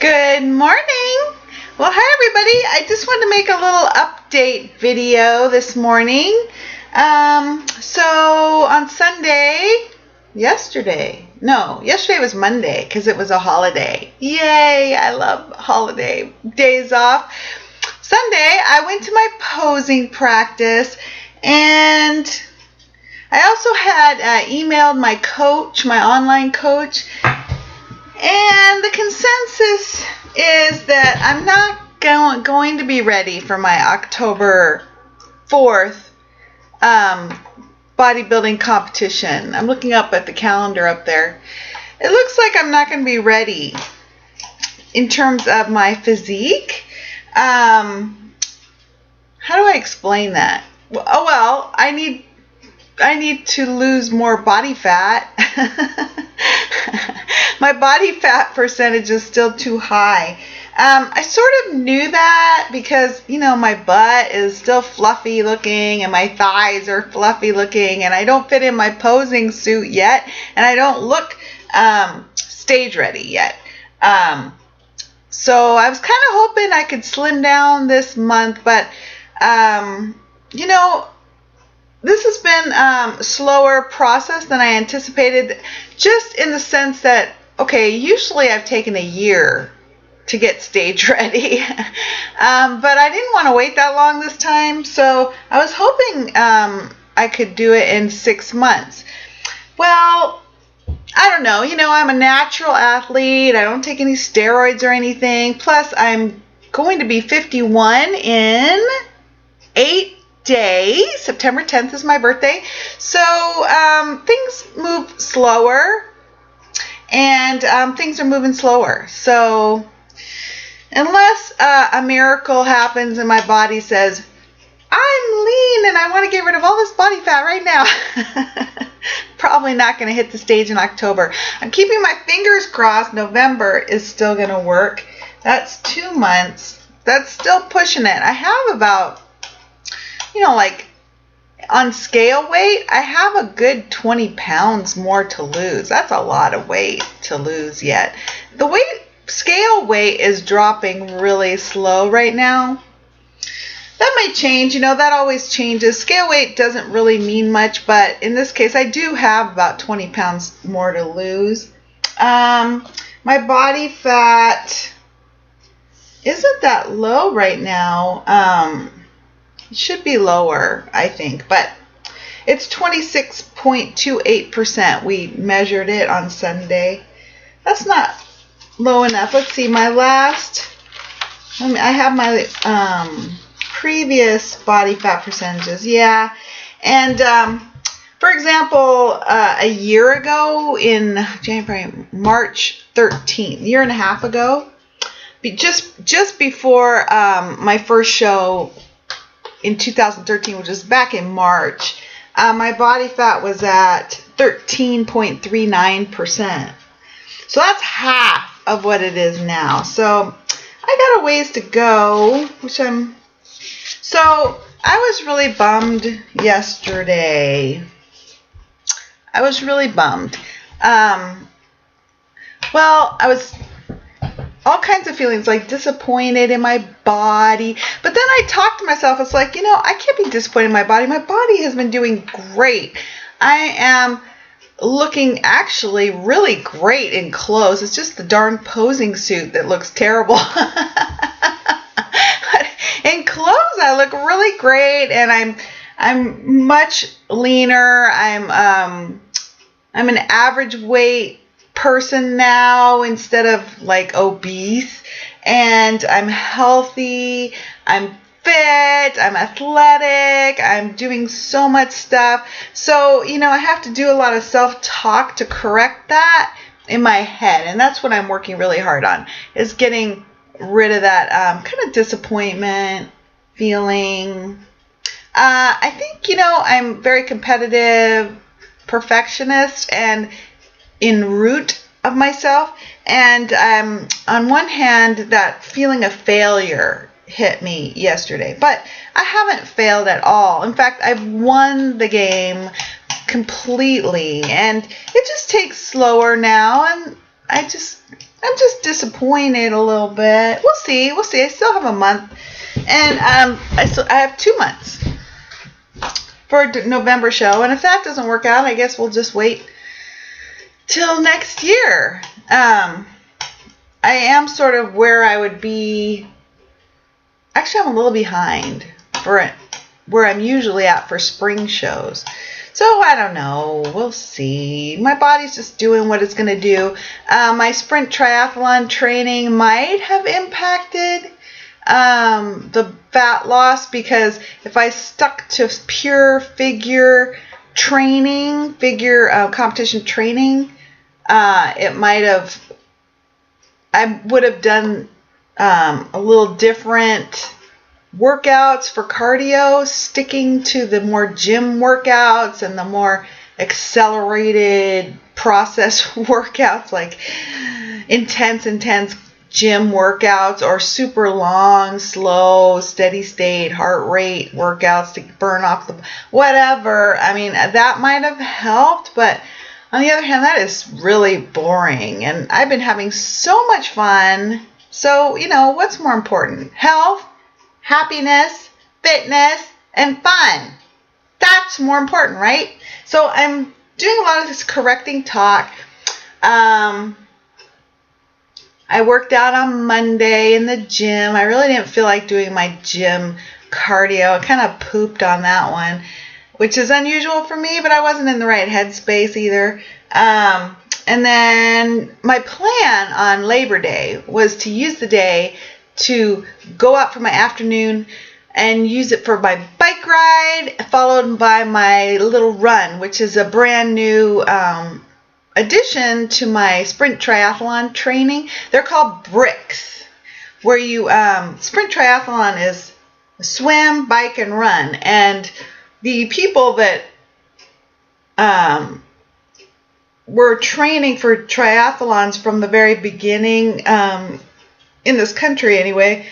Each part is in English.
Good morning. Well, hi everybody. I just wanted to make a little update video this morning. So on Sunday, yesterday was Monday because it was a holiday. Yay, I love holiday days off. Sunday, I went to my posing practice and I also had emailed my coach, my online coach, and the consensus is that I'm not going to be ready for my October 4th bodybuilding competition. I'm looking up at the calendar up there. It looks like I'm not going to be ready in terms of my physique. How do I explain that? Well, I need to lose more body fat. My body fat percentage is still too high. I sort of knew that because, my butt is still fluffy looking and my thighs are fluffy looking and I don't fit in my posing suit yet and I don't look stage ready yet. So I was kind of hoping I could slim down this month, but, this has been a slower process than I anticipated, just in the sense that, okay, usually I've taken a year to get stage ready, but I didn't want to wait that long this time, so I was hoping I could do it in 6 months. Well, I don't know, I'm a natural athlete, I don't take any steroids or anything, plus I'm going to be 51 in 8 days. September 10th is my birthday, so things move slower, and things are moving slower. So unless a miracle happens and my body says, I'm lean and I want to get rid of all this body fat right now, probably not going to hit the stage in October. I'm keeping my fingers crossed. November is still going to work. That's 2 months. That's still pushing it. I have about, like on scale weight, I have a good 20 pounds more to lose. That's a lot of weight to lose yet. The scale weight is dropping really slow right now. That may change, that always changes. Scale weight doesn't really mean much, but in this case, I do have about 20 pounds more to lose. My body fat isn't that low right now. It should be lower, I think, but it's 26.28%. We measured it on Sunday. That's not low enough. Let's see, I have my previous body fat percentages. Yeah, and for example, a year ago in March 13th, a year and a half ago, just before my first show in 2013, which was back in March, my body fat was at 13.39%. So that's half of what it is now. So I got a ways to go, so I was really bummed yesterday. I was really bummed. Well, I was all kinds of feelings, like disappointed in my body. But then I talked to myself. It's like, I can't be disappointed in my body. My body has been doing great. I am looking actually really great in clothes. It's just the darn posing suit that looks terrible. In clothes, I look really great, and I'm much leaner. I'm an average weight person now instead of like obese, and I'm healthy, I'm fit, I'm athletic, I'm doing so much stuff. So, I have to do a lot of self-talk to correct that in my head, and that's what I'm working really hard on, is getting rid of that kind of disappointment feeling. I think, I'm very competitive, perfectionist, and in root of myself, and on one hand, that feeling of failure hit me yesterday, but I haven't failed at all. In fact, I've won the game completely, and it just takes slower now, and I'm just disappointed a little bit. We'll see. I still have a month, and I have 2 months for a November show. And if that doesn't work out, I guess we'll just wait till next year. I am sort of where I would be. Actually, I'm a little behind for it, where I'm usually at for spring shows. So I don't know. We'll see. My body's just doing what it's going to do. My sprint triathlon training might have impacted the fat loss, because if I stuck to pure figure training, competition training, it might have. I would have done a little different workouts for cardio, sticking to the more gym workouts and the more accelerated process workouts, like intense gym workouts, or super long, slow, steady state heart rate workouts to burn off the whatever. I mean, that might have helped, but on the other hand, that is really boring, and I've been having so much fun. So, what's more important? Health, happiness, fitness, and fun. That's more important, right? So I'm doing a lot of this correcting talk. I worked out on Monday in the gym. I really didn't feel like doing my gym cardio. I kind of pooped on that one, which is unusual for me, but I wasn't in the right headspace either. And then my plan on Labor Day was to use the day to go out for my afternoon and use it for my bike ride, followed by my little run, which is a brand new addition to my sprint triathlon training. They're called bricks, where you sprint triathlon is swim, bike, and run. And the people that were training for triathlons from the very beginning, in this country anyway,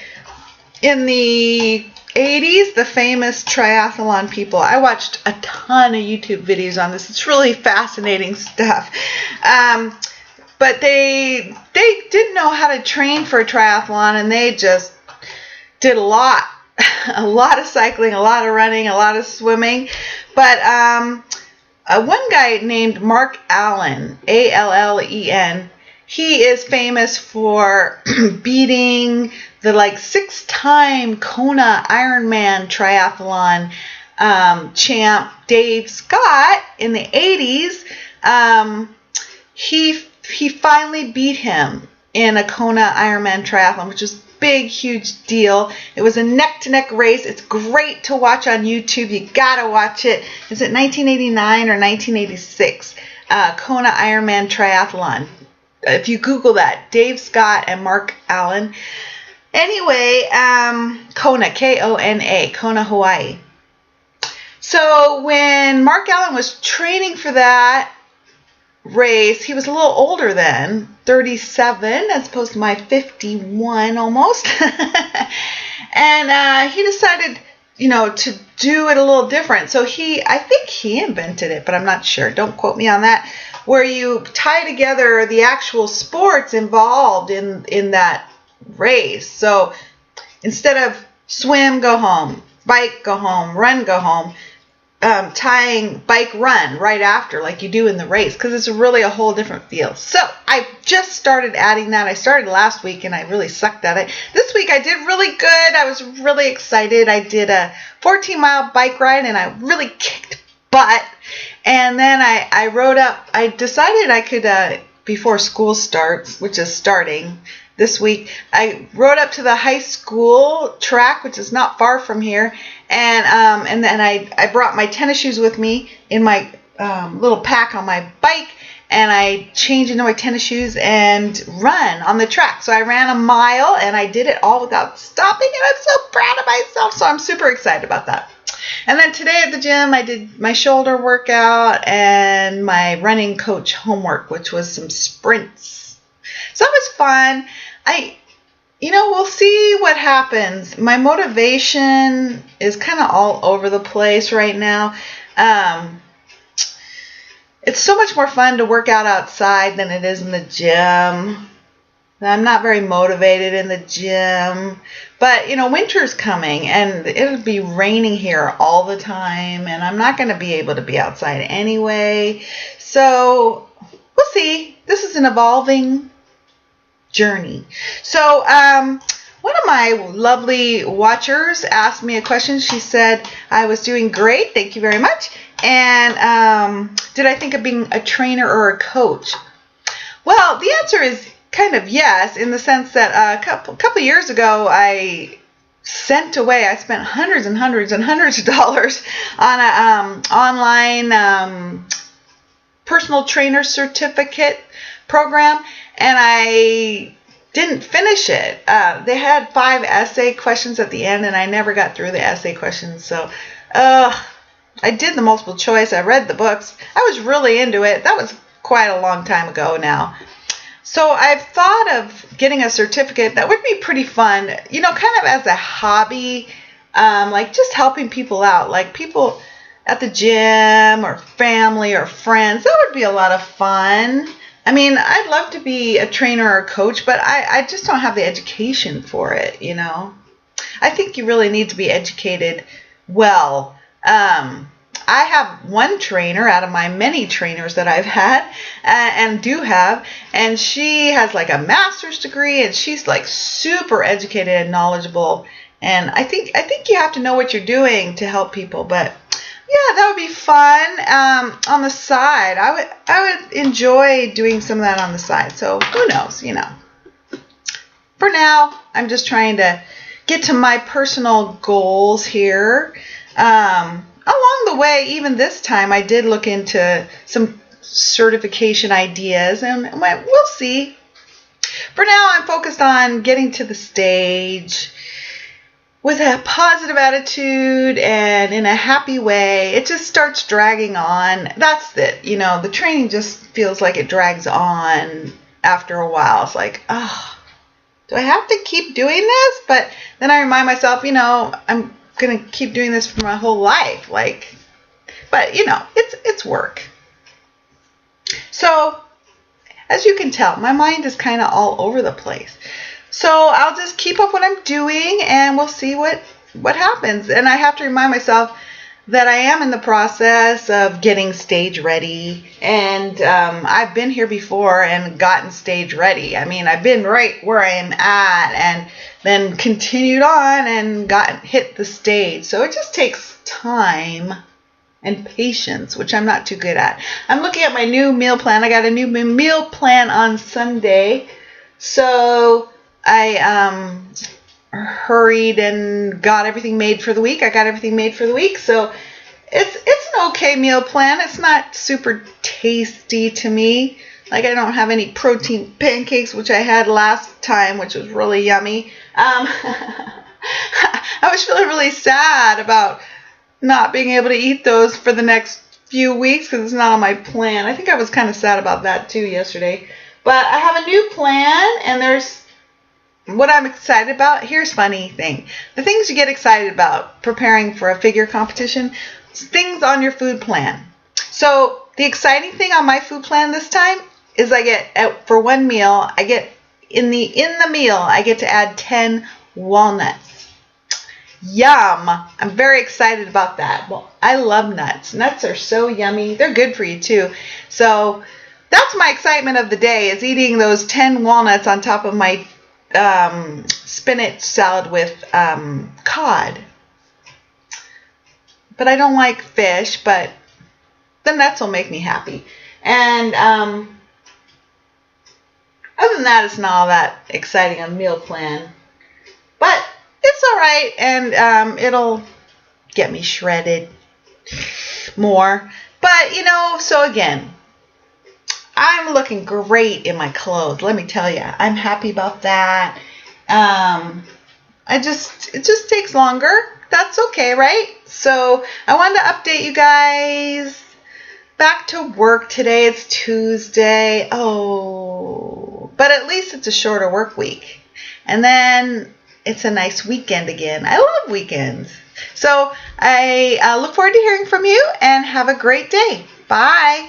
in the 80s, the famous triathlon people. I watched a ton of YouTube videos on this. It's really fascinating stuff. But they didn't know how to train for a triathlon, and they just did a lot of cycling, a lot of running, a lot of swimming. But one guy named Mark Allen, Allen, he is famous for beating the 6-time Kona Ironman triathlon champ Dave Scott in the 80s. He finally beat him in a Kona Ironman triathlon, which is a big, huge deal. It was a neck-to-neck race. It's great to watch on YouTube. You gotta watch it. Is it 1989 or 1986? Kona Ironman triathlon. If you Google that, Dave Scott and Mark Allen. Anyway, Kona, Kona, Kona, Hawaii. So when Mark Allen was training for that race, he was a little older then, 37 as opposed to my 51 almost. And he decided, to do it a little different. So I think he invented it, but I'm not sure. Don't quote me on that. Where you tie together the actual sports involved in that race. So instead of swim, go home, bike, go home, run, go home, tying bike run right after like you do in the race, because it's really a whole different feel. So I just started adding that. I started last week and I really sucked at it. This week I did really good. I was really excited. I did a 14-mile bike ride and I really kicked butt. And then I decided I could, before school starts, which is starting this week, I rode up to the high school track, which is not far from here, and then I brought my tennis shoes with me in my little pack on my bike, and I changed into my tennis shoes and run on the track. So I ran a mile, and I did it all without stopping, and I'm so proud of myself, so I'm super excited about that. And then today at the gym, I did my shoulder workout and my running coach homework, which was some sprints. So that was fun. We'll see what happens. My motivation is kind of all over the place right now. it's so much more fun to work out outside than it is in the gym. I'm not very motivated in the gym. But, winter's coming and it'll be raining here all the time and I'm not going to be able to be outside anyway. So we'll see. This is an evolving journey. So one of my lovely watchers asked me a question. She said I was doing great. Thank you very much. And did I think of being a trainer or a coach? Well, the answer is kind of yes, in the sense that a couple years ago, I spent hundreds and hundreds and hundreds of dollars on an online personal trainer certificate program, and I didn't finish it. They had 5 essay questions at the end, and I never got through the essay questions, so I did the multiple choice. I read the books. I was really into it. That was quite a long time ago now. So I've thought of getting a certificate. That would be pretty fun, kind of as a hobby, like just helping people out, like people at the gym or family or friends. That would be a lot of fun. I mean, I'd love to be a trainer or a coach, but I just don't have the education for it, I think you really need to be educated well. I have one trainer out of my many trainers that I've had and do have, and she has like a master's degree and she's like super educated and knowledgeable. And I think you have to know what you're doing to help people. But yeah, that would be fun on the side. I would enjoy doing some of that on the side. So who knows, For now, I'm just trying to get to my personal goals here. Along the way, even this time, I did look into some certification ideas, and we'll see. For now, I'm focused on getting to the stage with a positive attitude and in a happy way. It just starts dragging on. That's it. The training just feels like it drags on after a while. It's like, do I have to keep doing this? But then I remind myself, I'm going to keep doing this for my whole life. But it's work. So as you can tell, my mind is kind of all over the place. So I'll just keep up what I'm doing and we'll see what happens. And I have to remind myself that I am in the process of getting stage ready. And I've been here before and gotten stage ready. I mean, I've been right where I am at and then continued on and hit the stage. So it just takes time and patience, which I'm not too good at. I'm looking at my new meal plan. I got a new meal plan on Sunday. So I hurried and got everything made for the week. I got everything made for the week. So it's an okay meal plan. It's not super tasty to me. Like, I don't have any protein pancakes, which I had last time, which was really yummy. I was feeling really sad about not being able to eat those for the next few weeks because it's not on my plan. I think I was kind of sad about that too yesterday. But I have a new plan, and there's what I'm excited about. Here's a funny thing. The things you get excited about preparing for a figure competition, things on your food plan. So the exciting thing on my food plan this time is I get, for one meal, I get in the meal, I get to add 10 walnuts. Yum! I'm very excited about that. Well, I love nuts. Nuts are so yummy. They're good for you too. So that's my excitement of the day, is eating those 10 walnuts on top of my spinach salad with cod. But I don't like fish, but the nuts will make me happy. And other than that, it's not all that exciting a meal plan. But it's all right, and it'll get me shredded more. But, so again, I'm looking great in my clothes. Let me tell you, I'm happy about that. It just takes longer. That's okay, right? So I wanted to update you guys. Back to work today. It's Tuesday. Oh, but at least it's a shorter work week. And then it's a nice weekend again. I love weekends. So I look forward to hearing from you, and have a great day. Bye.